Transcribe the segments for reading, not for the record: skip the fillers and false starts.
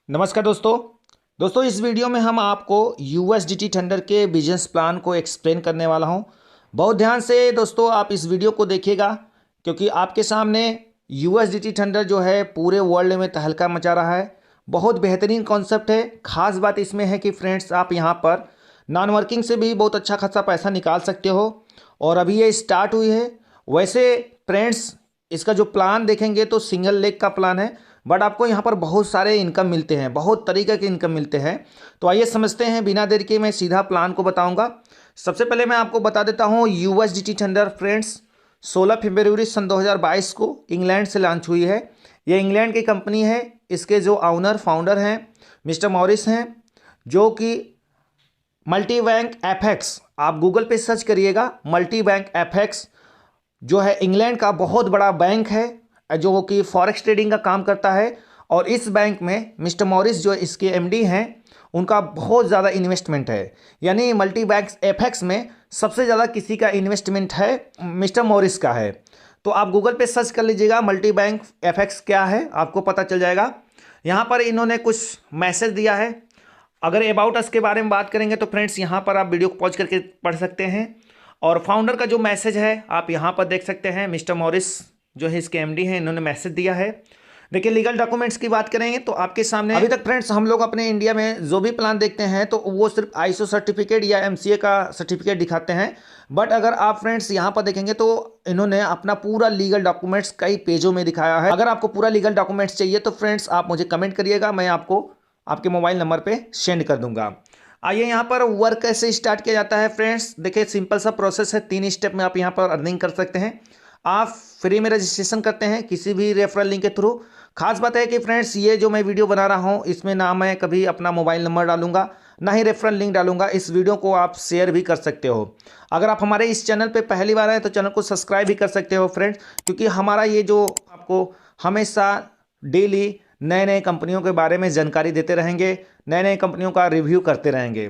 नमस्कार दोस्तों इस वीडियो में हम आपको USDT थंडर के बिजनेस प्लान को एक्सप्लेन करने वाला हूं। बहुत ध्यान से दोस्तों आप इस वीडियो को देखिएगा, क्योंकि आपके सामने USDT थंडर जो है पूरे वर्ल्ड में तहलका मचा रहा है। बहुत बेहतरीन कॉन्सेप्ट है। खास बात इसमें है कि फ्रेंड्स आप यहां पर नॉन वर्किंग से भी बहुत अच्छा खासा पैसा निकाल सकते हो, और अभी ये स्टार्ट हुई है। वैसे फ्रेंड्स इसका जो प्लान देखेंगे तो सिंगल लेग का प्लान है, बट आपको यहाँ पर बहुत सारे इनकम मिलते हैं, बहुत तरीके के इनकम मिलते हैं। तो आइए समझते हैं, बिना देर के मैं सीधा प्लान को बताऊंगा। सबसे पहले मैं आपको बता देता हूँ USDT थंडर फ्रेंड्स 16 फरवरी सन 2022 को इंग्लैंड से लॉन्च हुई है। ये इंग्लैंड की कंपनी है। इसके जो ऑनर फाउंडर हैं मिस्टर मॉरिस हैं, जो कि मल्टी बैंक एफएक्स, आप गूगल पे सर्च करिएगा, मल्टी बैंक एफएक्स जो है इंग्लैंड का बहुत बड़ा बैंक है, जो कि फॉरेक्स ट्रेडिंग का काम करता है। और इस बैंक में मिस्टर मॉरिस जो इसके एमडी हैं, उनका बहुत ज़्यादा इन्वेस्टमेंट है। यानी मल्टी बैंक एफएक्स में सबसे ज़्यादा किसी का इन्वेस्टमेंट है, मिस्टर मॉरिस का है। तो आप गूगल पे सर्च कर लीजिएगा मल्टी बैंक एफएक्स क्या है, आपको पता चल जाएगा। यहाँ पर इन्होंने कुछ मैसेज दिया है। अगर अबाउट अस के बारे में बात करेंगे तो फ्रेंड्स यहाँ पर आप वीडियो को पॉज करके पढ़ सकते हैं। और फाउंडर का जो मैसेज है आप यहाँ पर देख सकते हैं। मिस्टर मॉरिस जो है इसके एमडी हैं, इन्होंने मैसेज दिया है। देखिए, लीगल डॉक्यूमेंट्स की बात करेंगे तो आपके सामने अभी तक फ्रेंड्स हम लोग अपने इंडिया में जो भी प्लान देखते हैं तो वो सिर्फ ISO सर्टिफिकेट या MCA का सर्टिफिकेट दिखाते हैं। बट अगर आप फ्रेंड्स यहाँ पर देखेंगे तो इन्होंने अपना पूरा लीगल डॉक्यूमेंट्स कई पेजों में दिखाया है। अगर आपको पूरा लीगल डॉक्यूमेंट्स चाहिए तो फ्रेंड्स आप मुझे कमेंट करिएगा, मैं आपको आपके मोबाइल नंबर पर सेंड कर दूंगा। आइए, यहाँ पर वर्क कैसे स्टार्ट किया जाता है फ्रेंड्स। देखिए, सिंपल सा प्रोसेस है। 3 स्टेप में आप यहाँ पर अर्निंग कर सकते हैं। आप फ्री में रजिस्ट्रेशन करते हैं किसी भी रेफरल लिंक के थ्रू। खास बात है कि फ्रेंड्स ये जो मैं वीडियो बना रहा हूँ इसमें ना मैं कभी अपना मोबाइल नंबर डालूंगा, ना ही रेफरल लिंक डालूंगा। इस वीडियो को आप शेयर भी कर सकते हो। अगर आप हमारे इस चैनल पे पहली बार आए तो चैनल को सब्सक्राइब भी कर सकते हो फ्रेंड्स, क्योंकि हमारा ये जो आपको हमेशा डेली नए नए कंपनियों के बारे में जानकारी देते रहेंगे, नए नए कंपनियों का रिव्यू करते रहेंगे।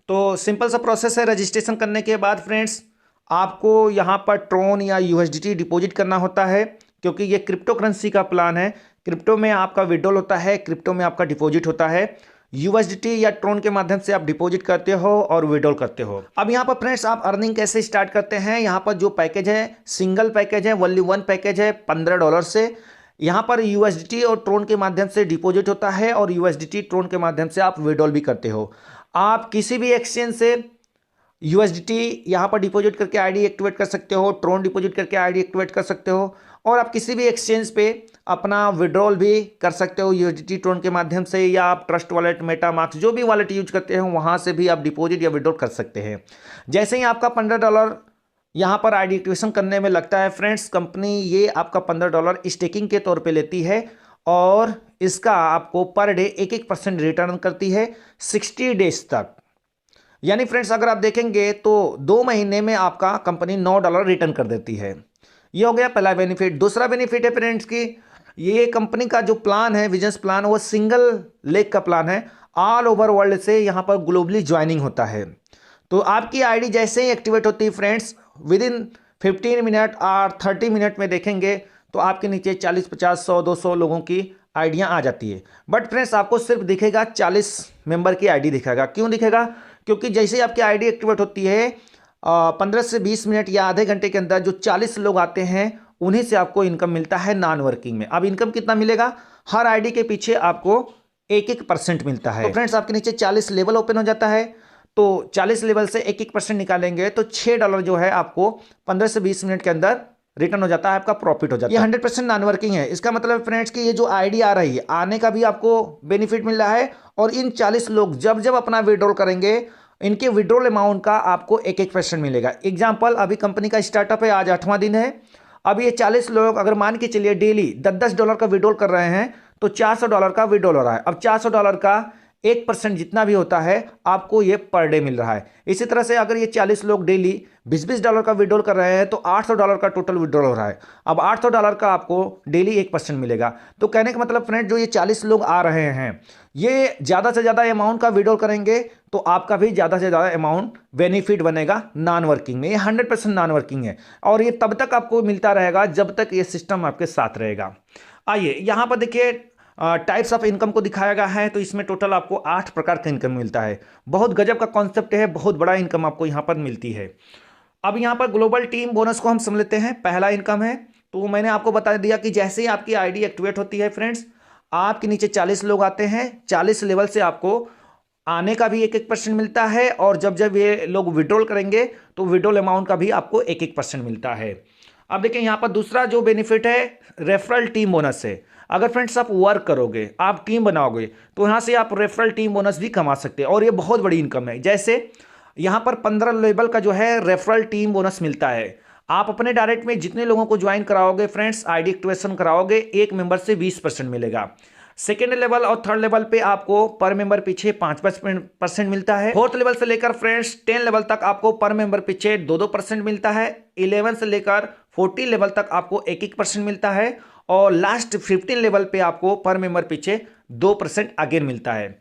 तो सिंपल सा प्रोसेस है। रजिस्ट्रेशन करने के बाद फ्रेंड्स आपको यहाँ पर ट्रोन या USDT डिपॉजिट करना होता है, क्योंकि ये क्रिप्टो करेंसी का प्लान है। क्रिप्टो में आपका विड्रॉल होता है, क्रिप्टो में आपका डिपॉजिट होता है। USDT या ट्रोन के माध्यम से आप डिपॉजिट करते हो और विड्रॉल करते हो। अब यहाँ पर फ्रेंड्स आप अर्निंग कैसे स्टार्ट करते हैं। यहाँ पर जो पैकेज है, सिंगल पैकेज है, ओनली वन पैकेज है $15 से। यहाँ पर USDT और ट्रोन के माध्यम से डिपॉजिट होता है और USDT ट्रोन के माध्यम से आप विड्रॉल भी करते हो। आप किसी भी एक्सचेंज से USDT यहाँ पर डिपॉजिट करके आईडी एक्टिवेट कर सकते हो, ट्रोन डिपॉजिट करके आईडी एक्टिवेट कर सकते हो, और आप किसी भी एक्सचेंज पे अपना विड्रॉल भी कर सकते हो USDT ट्रोन के माध्यम से, या आप ट्रस्ट वॉलेट, मेटामास्क, जो भी वॉलेट यूज करते हो वहाँ से भी आप डिपॉजिट या विड्रॉल कर सकते हैं। जैसे ही आपका $15 यहाँ पर आईडी एक्टिवेशन करने में लगता है फ्रेंड्स, कंपनी ये आपका $15 स्टेकिंग के तौर पे लेती है, और इसका आपको पर डे 1% रिटर्न करती है 60 डेज तक। यानी फ्रेंड्स अगर आप देखेंगे तो 2 महीने में आपका कंपनी $9 रिटर्न कर देती है। ये हो गया पहला बेनिफिट। दूसरा बेनिफिट है फ्रेंड्स की ये कंपनी का जो प्लान है, बिजनेस प्लान, वो सिंगल लेग का प्लान है। ऑल ओवर वर्ल्ड से यहाँ पर ग्लोबली ज्वाइनिंग होता है। तो आपकी आईडी जैसे ही एक्टिवेट होती है फ्रेंड्स, विद इन 15 मिनट और 30 मिनट में देखेंगे तो आपके नीचे 40, 50, 100, 200 लोगों की आइडियाँ आ जाती है। बट फ्रेंड्स आपको सिर्फ दिखेगा 40 मेंबर की आईडी दिखेगा। क्यों दिखेगा? क्योंकि जैसे ही आपकी आईडी एक्टिवेट होती है 15 से 20 मिनट या आधे घंटे के अंदर जो 40 लोग आते हैं उन्हीं से आपको इनकम मिलता है नॉन वर्किंग में। अब इनकम कितना मिलेगा? हर आईडी के पीछे आपको 1-1% मिलता है। तो फ्रेंड्स आपके नीचे 40 लेवल ओपन हो जाता है, तो 40 लेवल से 1-1% निकालेंगे तो $6 जो है आपको 15 से 20 मिनट के अंदर रिटर्न हो जाता है, आपका प्रॉफिट हो जाता है। ये 100% नॉन वर्किंग है। इसका मतलब फ्रेंड्स कि ये जो आईडी आ रही है, आने का भी आपको बेनिफिट मिल रहा है, और इन 40 लोग जब जब अपना विड्रॉल करेंगे इनके विड्रॉल अमाउंट का आपको 1-1% मिलेगा। एग्जाम्पल, अभी कंपनी का स्टार्टअप है, आज 8वां दिन है। अब ये 40 लोग अगर मान के चलिए डेली $10 का विड्रॉल कर रहे हैं तो $400 का विड्रॉल हो रहा है। अब $400 का 1% जितना भी होता है आपको ये पर डे मिल रहा है। इसी तरह से अगर ये 40 लोग डेली $20 का विड्रॉल कर रहे हैं तो $800 का टोटल विड्रॉल हो रहा है। अब $800 का आपको डेली 1% मिलेगा। तो कहने का मतलब फ्रेंड, जो ये 40 लोग आ रहे हैं ये ज़्यादा से ज़्यादा अमाउंट का विड्रॉल करेंगे तो आपका भी ज़्यादा से ज़्यादा अमाउंट बेनिफिट बनेगा नॉन वर्किंग में। ये 100% नॉन वर्किंग है, और ये तब तक आपको मिलता रहेगा जब तक ये सिस्टम आपके साथ रहेगा। आइए यहाँ पर देखिए, टाइप्स ऑफ इनकम को दिखाया गया है। तो इसमें टोटल आपको 8 प्रकार का इनकम मिलता है। बहुत गजब का कॉन्सेप्ट है, बहुत बड़ा इनकम आपको यहाँ पर मिलती है। अब यहाँ पर ग्लोबल टीम बोनस को हम समझ लेते हैं। पहला इनकम है, तो मैंने आपको बता दिया कि जैसे ही आपकी आईडी एक्टिवेट होती है फ्रेंड्स, आपके नीचे 40 लोग आते हैं। 40 लेवल से आपको आने का भी 1-1% मिलता है, और जब जब ये लोग विड्रॉल करेंगे तो विड्रॉल अमाउंट का भी आपको 1-1% मिलता है। अब देखिए यहाँ पर दूसरा जो बेनिफिट है, रेफरल टीम बोनस है। अगर फ्रेंड्स आप वर्क करोगे, आप टीम बनाओगे, तो यहाँ से आप रेफरल टीम बोनस भी कमा सकते हैं, और ये बहुत बड़ी इनकम है। जैसे यहाँ पर 15 लेवल का जो है रेफरल टीम बोनस मिलता है। आप अपने डायरेक्ट में जितने लोगों को ज्वाइन कराओगे फ्रेंड्स, आईडी एक्टिवेशन कराओगे, एक मेंबर से 20% मिलेगा। सेकेंड लेवल और थर्ड लेवल पे आपको पर मेंबर पीछे 5% मिलता है। फोर्थ लेवल से लेकर फ्रेंड्स 10 लेवल तक आपको पर मेंबर पीछे 2-2% मिलता है। 11 से लेकर 14 लेवल तक आपको 1-1% मिलता है, और लास्ट 15 लेवल पे आपको पर मेंबर पीछे 2% अगेन मिलता है।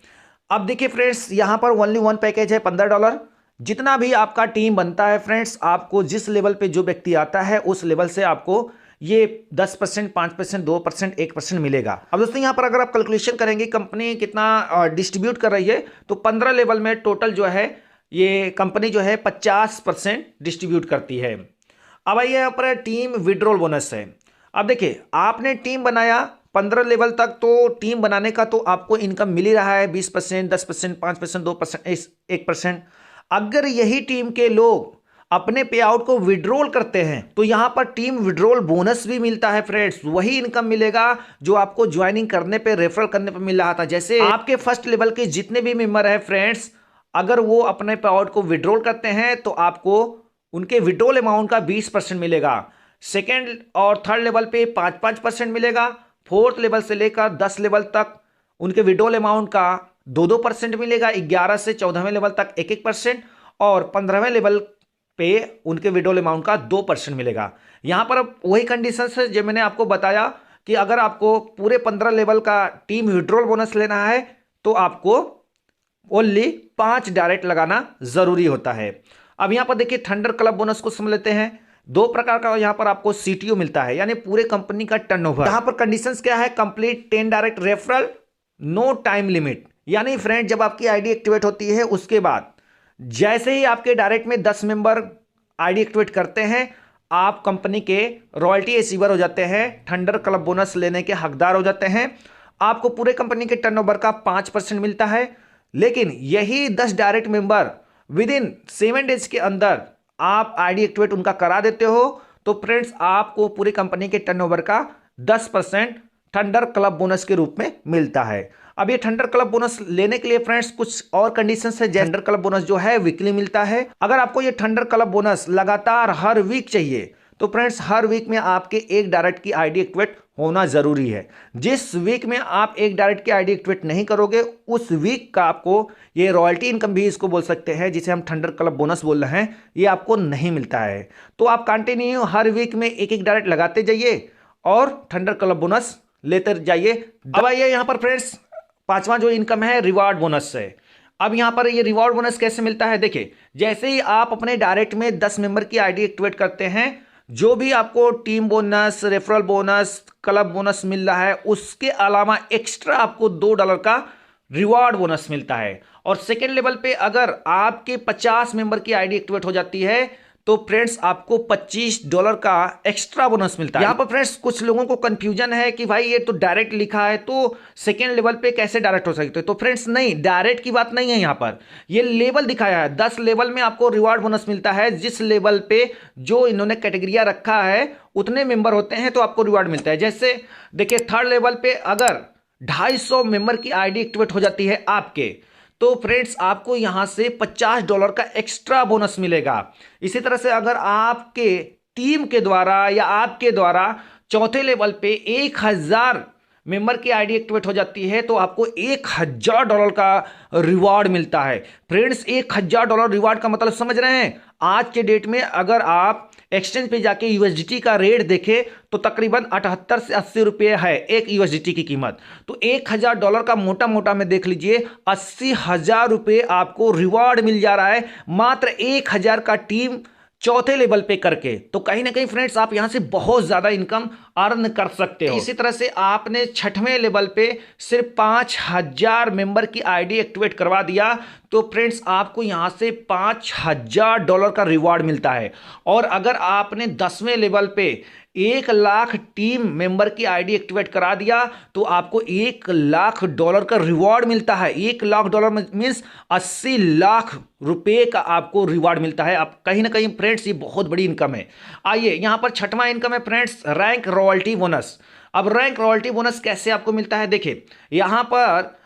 अब देखिए फ्रेंड्स, यहां पर ओनली वन पैकेज है $15। जितना भी आपका टीम बनता है फ्रेंड्स, आपको जिस लेवल पे जो व्यक्ति आता है उस लेवल से आपको ये 10%, 5%, 2%, 1% मिलेगा। अब दोस्तों यहाँ पर अगर आप कैलकुलेशन करेंगे कंपनी कितना डिस्ट्रीब्यूट कर रही है, तो 15 लेवल में टोटल जो है ये कंपनी जो है 50% डिस्ट्रीब्यूट करती है। अब आइए यहाँ पर टीम विड्रॉल बोनस है। अब देखिए, आपने टीम बनाया 15 लेवल तक, तो टीम बनाने का तो आपको इनकम मिल ही रहा है 20%, 10%, 5%, 2%, 1%। अगर यही टीम के लोग अपने पे आउट को विड्रॉल करते हैं, तो यहां पर टीम विड्रॉल बोनस भी मिलता है फ्रेंड्स। वही इनकम मिलेगा जो आपको ज्वाइनिंग करने पे, रेफरल करने पे मिल रहा था। जैसे आपके फर्स्ट लेवल के जितने भी मेंबर है फ्रेंड्स, अगर वो अपने पे आउट को विड्रॉल करते हैं तो आपको उनके विड्रॉल अमाउंट का 20% मिलेगा। सेकेंड और थर्ड लेवल पे 5-5% मिलेगा। फोर्थ लेवल से लेकर 10 लेवल तक उनके विड्रॉल अमाउंट का 2-2% मिलेगा। 11 से 14वें लेवल तक 1-1%, और 15वें लेवल पे उनके विड्रॉल अमाउंट का 2% मिलेगा। यहां पर अब वही कंडीशन है जो मैंने आपको बताया कि अगर आपको पूरे 15 लेवल का टीम विड्रॉल बोनस लेना है तो आपको ओनली 5 डायरेक्ट लगाना जरूरी होता है। अब यहां पर देखिए थंडर क्लब बोनस को समझ लेते हैं। 2 प्रकार का यहां पर आपको सीटीओ मिलता है, यानी पूरे कंपनी का टर्नओवर। यहां पर कंडीशंस क्या है, complete 10 direct referral, no time limit. यानी फ्रेंड, जब आपकी आईडी एक्टिवेट होती है उसके बाद जैसे ही आपके डायरेक्ट में 10 मेंबर आईडी एक्टिवेट करते हैं, आप कंपनी के रॉयल्टी रिसीवर हो जाते हैं, थंडर क्लब बोनस लेने के हकदार हो जाते हैं। आपको पूरे कंपनी के टर्नओवर का 5% मिलता है। लेकिन यही 10 direct member with in 7 days के अंदर आप आईडी एक्टिवेट उनका करा देते हो, तो फ्रेंड्स आपको पूरी कंपनी के टर्नओवर का 10% थंडर क्लब बोनस के रूप में मिलता है। अब ये थंडर क्लब बोनस लेने के लिए फ्रेंड्स कुछ और कंडीशंस है। थंडर क्लब बोनस जो है वीकली मिलता है। अगर आपको ये थंडर क्लब बोनस लगातार हर वीक चाहिए, तो फ्रेंड्स हर वीक में आपके एक डायरेक्ट की आईडी एक्टिवेट होना जरूरी है। जिस वीक में आप एक डायरेक्ट की आईडी एक्टिवेट नहीं करोगे, उस वीक का आपको ये रॉयल्टी इनकम भी इसको बोल सकते हैं, जिसे हम थंडर क्लब बोनस बोल रहे हैं, ये आपको नहीं मिलता है। तो आप कंटिन्यू हर वीक में एक डायरेक्ट लगाते जाइए और थंडर क्लब बोनस लेते जाइए। अब आइए यहाँ पर फ्रेंड्स, 5वां जो इनकम है रिवार्ड बोनस है। अब यहां पर ये रिवार्ड बोनस कैसे मिलता है, देखिए जैसे ही आप अपने डायरेक्ट में 10 मेंबर की आईडी एक्टिवेट करते हैं, जो भी आपको team bonus, referral bonus, club bonus मिल रहा है, उसके अलावा एक्स्ट्रा आपको $2 का रिवार्ड बोनस मिलता है। और सेकेंड लेवल पे अगर आपके 50 मेंबर की आईडी एक्टिवेट हो जाती है, तो फ्रेंड्स आपको $25 का एक्स्ट्रा बोनस मिलता है। यहां पर फ्रेंड्स कुछ लोगों को कंफ्यूजन है कि भाई ये तो डायरेक्ट लिखा है, तो सेकेंड लेवल पे कैसे डायरेक्ट हो सकते हैं। तो फ्रेंड्स नहीं, डायरेक्ट की बात नहीं है। यहां पर ये लेवल दिखाया है, 10 लेवल में आपको रिवार्ड बोनस मिलता है। जिस लेवल पे जो इन्होंने कैटेगरिया रखा है उतने मेंबर होते हैं तो आपको रिवार्ड मिलता है। जैसे देखिए थर्ड लेवल पे अगर 250 मेंबर की आईडी एक्टिवेट हो जाती है आपके, तो फ्रेंड्स आपको यहां से $50 का एक्स्ट्रा बोनस मिलेगा। इसी तरह से अगर आपके टीम के द्वारा या आपके द्वारा चौथे लेवल पे 1000 मेंबर की आईडी एक्टिवेट हो जाती है, तो आपको $1000 का रिवार्ड मिलता है। फ्रेंड्स $1000 रिवार्ड का मतलब समझ रहे हैं? आज के डेट में अगर आप एक्सचेंज पे जाके यूएसडीटी का रेट देखें तो तकरीबन 78 से 80 रुपये है एक यूएसडीटी की कीमत। तो $1000 का मोटा मोटा में देख लीजिए 80,000 रुपये आपको रिवार्ड मिल जा रहा है, मात्र 1000 का टीम चौथे लेवल पे करके, तो कहीं ना कहीं फ्रेंड्स आप यहां से बहुत ज्यादा इनकम अर्न कर सकते हो। इसी तरह से आपने छठवें लेवल पे सिर्फ 5,000 मेंबर की आईडी एक्टिवेट करवा दिया तो फ्रेंड्स आपको यहां से $5,000 का रिवॉर्ड मिलता है। और अगर आपने 10वें लेवल पे 1,00,000 टीम मेंबर की आईडी एक्टिवेट करा दिया तो आपको $1,00,000 का रिवॉर्ड मिलता है। $1,00,000 मीन्स 80 लाख रुपए का आपको रिवॉर्ड मिलता है। आप कहीं ना कहीं फ्रेंड्स ये बहुत बड़ी इनकम है। आइए यहां पर छठवां इनकम है फ्रेंड्स रैंक रॉयल्टी बोनस। अब रैंक रॉयल्टी बोनस कैसे आपको मिलता है, देखिए यहां पर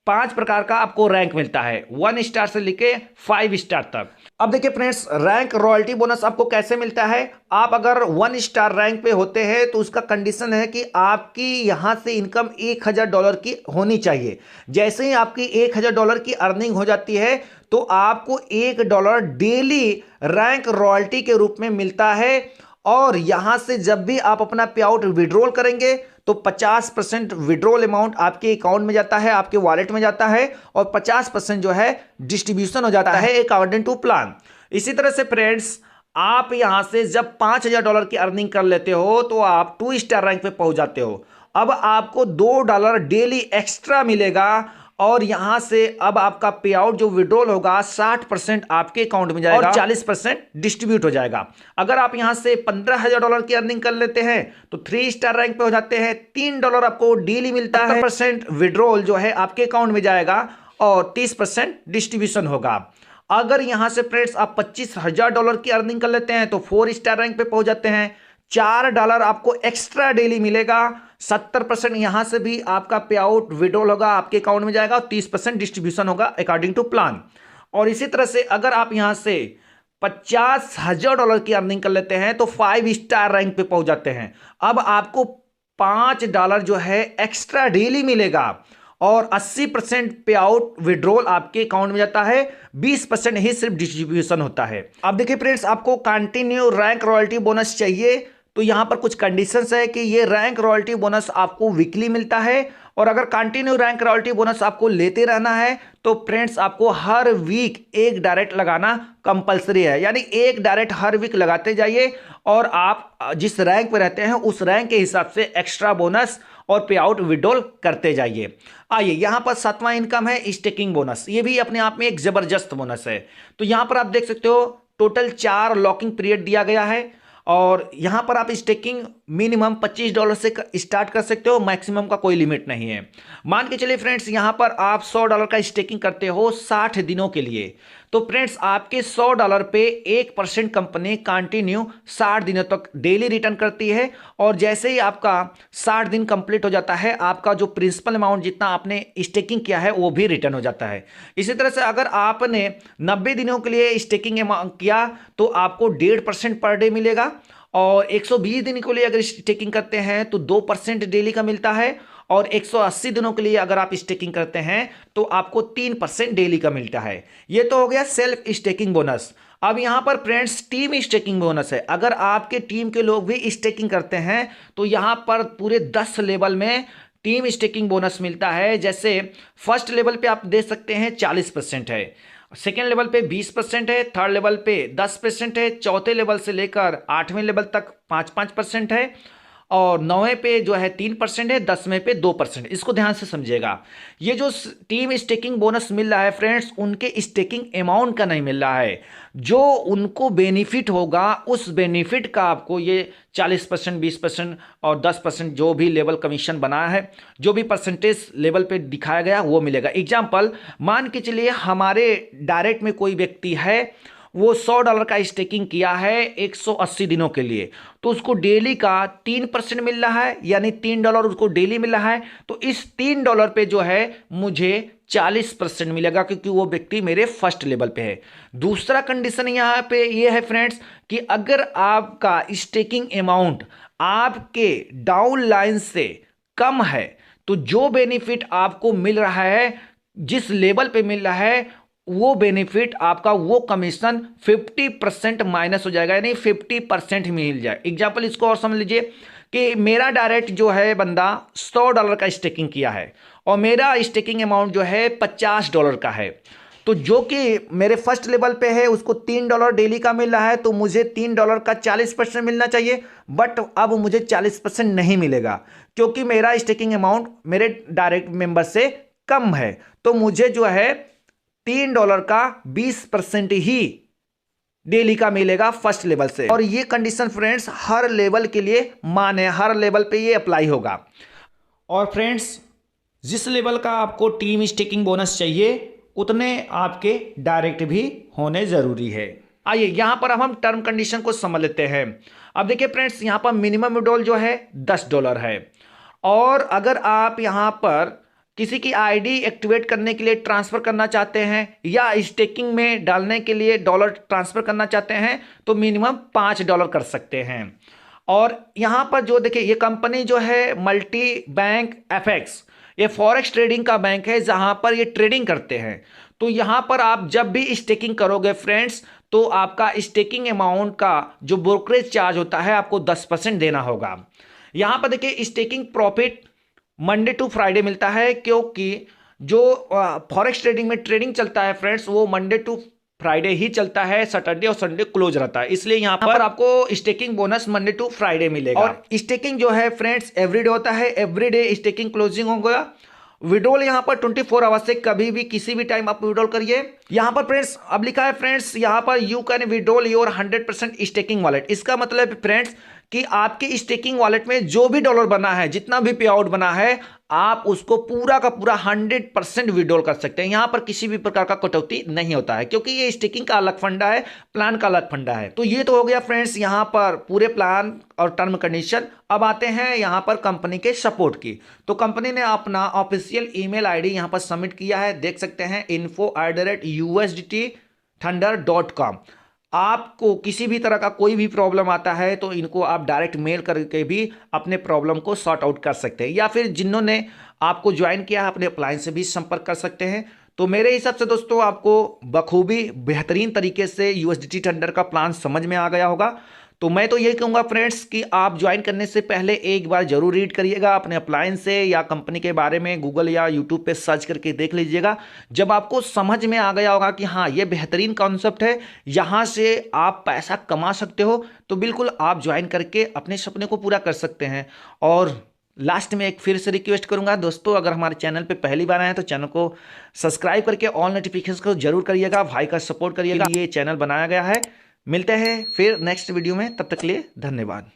5 प्रकार का आपको रैंक मिलता है, 1 स्टार से लेके 5 स्टार तक। अब देखिए फ्रेंड्स रैंक रॉयल्टी बोनस आपको कैसे मिलता है। आप अगर 1 स्टार रैंक पे होते हैं तो उसका कंडीशन है कि आपकी यहां से इनकम $1,000 की होनी चाहिए। जैसे ही आपकी $1,000 की अर्निंग हो जाती है तो आपको $1 डेली रैंक रॉयल्टी के रूप में मिलता है। और यहां से जब भी आप अपना पे आउट विड्रॉल करेंगे तो 50% विड्रॉल अमाउंट आपके अकाउंट में जाता है, आपके वॉलेट में जाता है, और 50% जो है डिस्ट्रीब्यूशन हो जाता है अकॉर्डिंग टू प्लान। इसी तरह से फ्रेंड्स आप यहां से जब $5,000 की अर्निंग कर लेते हो तो आप 2 स्टार रैंक पे पहुंच जाते हो। अब आपको $2 डेली एक्स्ट्रा मिलेगा और यहां से अब आपका पे आउट जो विड्रॉल होगा 60% आपके अकाउंट में जाएगा और 40% डिस्ट्रीब्यूट हो जाएगा। अगर आप यहां से $15,000 की अर्निंग कर लेते हैं तो 3 स्टार रैंक पे हो जाते हैं, $3 आपको डेली मिलता है, 70% विड्रॉल जो है आपके अकाउंट में जाएगा और 30% डिस्ट्रीब्यूशन होगा। अगर यहां से फ्रेंड्स आप $25,000 की अर्निंग कर लेते हैं तो 4 स्टार रैंक पे पहुंच जाते हैं, $4 आपको एक्स्ट्रा डेली मिलेगा, 70% यहां से भी आपका पे आउट विड्रॉल होगा, आपके अकाउंट में जाएगा और 30% डिस्ट्रीब्यूशन होगा अकॉर्डिंग टू प्लान। और इसी तरह से अगर आप यहां से $50,000 की अर्निंग कर लेते हैं तो 5 स्टार रैंक पे पहुंच जाते हैं। अब आपको $5 जो है एक्स्ट्रा डेली मिलेगा और 80% पे आउट विड्रॉल आपके अकाउंट में जाता है, 20% ही सिर्फ डिस्ट्रीब्यूशन होता है। अब देखिए फ्रेंड्स आपको कंटिन्यू रैंक रॉयल्टी बोनस चाहिए तो यहां पर कुछ कंडीशंस है कि ये रैंक रॉयल्टी बोनस आपको वीकली मिलता है। और अगर कंटिन्यू रैंक रॉयल्टी बोनस आपको लेते रहना है तो फ्रेंड्स आपको हर वीक एक डायरेक्ट लगाना कंपलसरी है, यानी एक डायरेक्ट हर वीक लगाते जाइए और आप जिस रैंक पे रहते हैं उस रैंक के हिसाब से एक्स्ट्रा बोनस और पे आउट विड्रॉल करते जाइए। आइए यहां पर 7वां इनकम है स्टेकिंग बोनस। ये भी अपने आप में एक जबरदस्त बोनस है। तो यहां पर आप देख सकते हो टोटल 4 लॉकिंग पीरियड दिया गया है और यहां पर आप स्टेकिंग मिनिमम $25 से स्टार्ट कर सकते हो, मैक्सिमम का कोई लिमिट नहीं है। मान के चलिए फ्रेंड्स यहां पर आप $100 का स्टेकिंग करते हो 60 दिनों के लिए तो फ्रेंड्स आपके $100 पे 1% कंपनी कंटिन्यू 60 दिनों तक डेली रिटर्न करती है। और जैसे ही आपका 60 दिन कंप्लीट हो जाता है आपका जो प्रिंसिपल अमाउंट जितना आपने स्टेकिंग किया है वो भी रिटर्न हो जाता है। इसी तरह से अगर आपने 90 दिनों के लिए स्टेकिंग किया तो आपको 1.5% पर डे मिलेगा और 120 दिन के लिए अगर स्टेकिंग करते हैं तो 2% डेली का मिलता है और 180 दिनों के लिए अगर आप स्टेकिंग करते हैं तो आपको 3% डेली का मिलता है। ये तो हो गया सेल्फ स्टेकिंग बोनस। अब यहां पर फ्रेंड्स टीम स्टेकिंग बोनस है। अगर आपके टीम के लोग भी स्टेकिंग करते हैं तो यहां पर पूरे 10 लेवल में टीम स्टेकिंग बोनस मिलता है। जैसे फर्स्ट लेवल पे आप दे सकते हैं 40% है, सेकेंड लेवल पे 20% है, थर्ड लेवल पे 10% है, चौथे लेवल से लेकर 8वें लेवल तक 5% है और 9वें पे जो है 3% है, 10वें पे 2%। इसको ध्यान से समझिएगा। ये जो टीम स्टेकिंग बोनस मिल रहा है फ्रेंड्स उनके स्टेकिंग अमाउंट का नहीं मिल रहा है, जो उनको बेनिफिट होगा उस बेनिफिट का आपको ये 40%, 20% और 10% जो भी लेवल कमीशन बना है, जो भी परसेंटेज लेवल पे दिखाया गया वो मिलेगा। एग्जाम्पल मान के चलिए हमारे डायरेक्ट में कोई व्यक्ति है वो $100 का स्टेकिंग किया है 180 दिनों के लिए तो उसको डेली का 3% मिल रहा है, यानी $3 उसको डेली मिल रहा है। तो इस $3 पे जो है मुझे 40% मिलेगा क्योंकि वो व्यक्ति मेरे फर्स्ट लेवल पे है। दूसरा कंडीशन यहां पे ये है फ्रेंड्स कि अगर आपका स्टेकिंग अमाउंट आपके डाउन लाइन से कम है तो जो बेनिफिट आपको मिल रहा है, जिस लेवल पे मिल रहा है, वो बेनिफिट आपका वो कमीशन 50% माइनस हो जाएगा, यानी 50% मिल जाए। एग्जाम्पल इसको और समझ लीजिए कि मेरा डायरेक्ट जो है बंदा $100 का स्टेकिंग किया है और मेरा स्टेकिंग अमाउंट जो है $50 का है। तो जो कि मेरे फर्स्ट लेवल पे है उसको $3 डेली का मिल रहा है, तो मुझे $3 का 40% मिलना चाहिए, बट अब मुझे 40% नहीं मिलेगा क्योंकि मेरा स्टेकिंग अमाउंट मेरे डायरेक्ट मेंबर से कम है। तो मुझे जो है $3 का 20% ही डेली का मिलेगा फर्स्ट लेवल से। और ये कंडीशन फ्रेंड्स हर लेवल के लिए मान्य है, हर लेवल पे ये अप्लाई होगा। और फ्रेंड्स जिस लेवल का आपको टीम स्टेकिंग बोनस चाहिए उतने आपके डायरेक्ट भी होने जरूरी है। आइए यहां पर अब हम टर्म कंडीशन को समझ लेते हैं। अब देखिए फ्रेंड्स, यहां पर मिनिमम विड्रॉल जो है $10 है, और अगर आप यहां पर किसी की आईडी एक्टिवेट करने के लिए ट्रांसफर करना चाहते हैं या स्टेकिंग में डालने के लिए डॉलर ट्रांसफर करना चाहते हैं तो मिनिमम $5 कर सकते हैं। और यहां पर जो देखिए ये कंपनी जो है मल्टी बैंक एफएक्स, ये फॉरेक्स ट्रेडिंग का बैंक है जहां पर ये ट्रेडिंग करते हैं। तो यहां पर आप जब भी स्टेकिंग करोगे फ्रेंड्स तो आपका स्टेकिंग अमाउंट का जो ब्रोकरेज चार्ज होता है आपको 10% देना होगा। यहां पर देखिए staking profit Monday to Friday मिलता है, क्योंकि जो फॉरेक्स ट्रेडिंग में ट्रेडिंग चलता है फ्रेंड्स वो मंडे टू फ्राइडे ही चलता है, सैटरडे और संडे क्लोज रहता है, इसलिए यहां पर आपको staking bonus Monday to Friday मिलेगा। और स्टेकिंग जो है फ्रेंड्स एवरीडे होता है, एवरीडे स्टेकिंग क्लोजिंग होगा। विड्रॉल यहां पर 24 आवर्स से कभी भी किसी भी टाइम आप विड्रॉल करिए। यहां पर फ्रेंड्स अब लिखा है फ्रेंड्स यहां पर you can withdrawal your 100% staking wallet. इसका मतलब फ्रेंड्स कि आपके स्टेकिंग वॉलेट में जो भी डॉलर बना है, जितना भी पे आउट बना है, आप उसको पूरा का पूरा 100% विड्रॉल कर सकते हैं। यहां पर किसी भी प्रकार का कटौती नहीं होता है क्योंकि ये स्टेकिंग का अलग फंडा है, प्लान का अलग फंडा है। तो ये तो हो गया फ्रेंड्स यहां पर पूरे प्लान और टर्म कंडीशन। अब आते हैं यहां पर कंपनी के सपोर्ट की। तो कंपनी ने अपना ऑफिशियल ईमेल आईडी यहां पर सबमिट किया है, देख सकते हैं info@usdtthunder.com। आपको किसी भी तरह का कोई भी प्रॉब्लम आता है तो इनको आप डायरेक्ट मेल करके भी अपने प्रॉब्लम को सॉर्ट आउट कर सकते हैं, या फिर जिन्होंने आपको ज्वाइन किया है अपने अपलाइन से भी संपर्क कर सकते हैं। तो मेरे हिसाब से दोस्तों आपको बखूबी बेहतरीन तरीके से यूएसडीटी थंडर का प्लान समझ में आ गया होगा। तो मैं तो ये कहूँगा फ्रेंड्स कि आप ज्वाइन करने से पहले एक बार जरूर रीड करिएगा, अपने अपलाइन से या कंपनी के बारे में गूगल या यूट्यूब पे सर्च करके देख लीजिएगा। जब आपको समझ में आ गया होगा कि हाँ ये बेहतरीन कॉन्सेप्ट है, यहाँ से आप पैसा कमा सकते हो, तो बिल्कुल आप ज्वाइन करके अपने सपने को पूरा कर सकते हैं। और लास्ट में एक फिर से रिक्वेस्ट करूंगा दोस्तों, अगर हमारे चैनल पे पहली बार आए हैं तो चैनल को सब्सक्राइब करके ऑल नोटिफिकेशन को जरूर करिएगा, भाई का सपोर्ट करिएगा। ये चैनल बनाया गया है। मिलते हैं फिर नेक्स्ट वीडियो में, तब तक के लिए धन्यवाद।